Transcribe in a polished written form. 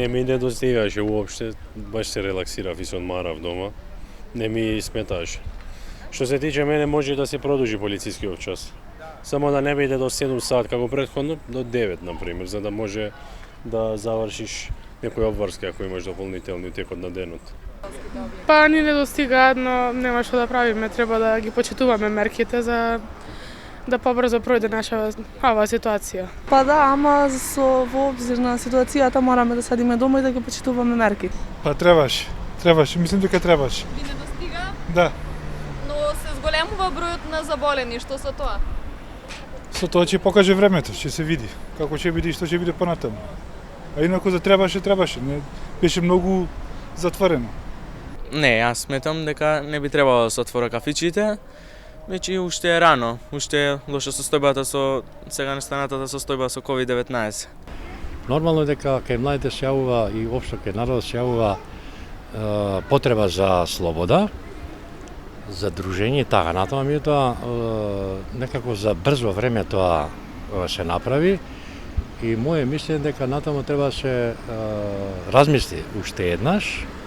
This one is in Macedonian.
Не ми недостигаше уопште, баш се релаксирав и се одмарав дома. Не ми сметаше. Што се тиче мене, може да се продолжи полицискиот час. Само да не биде до 7 сат како претходно, до 9 например, за да може да завршиш некои обврски ако имаш дополнителни у текот на денот. Па ни не достигаат, но нема што да правиме, треба да ги почитуваме мерките за да побрзо пројде наша ова ситуација. Па да, ама во обзир на ситуацијата мораме да седиме дома и да ги почитуваме мерки. Па требаше, мислам дека требаше. Ви не достига? Да, Но се зголемува бројот на заболени, што со тоа? со тоа ќе покаже времето, ќе се види како ќе биде и што ќе биде понатаму. А инаку за требаше, не беше многу затворено. Не, јас сметам дека не би требало да се отвора кафичите, веќе уште е рано, уште е лоша состојбата со сега настанатата состојба со COVID-19. Нормално е дека кај младите се јавува и општо кај народот се јавува потреба за слобода, за дружење и така натаму, меѓутоа некако за брзо време тоа се направи и моје мислење дека натаму треба да се размисли уште еднаш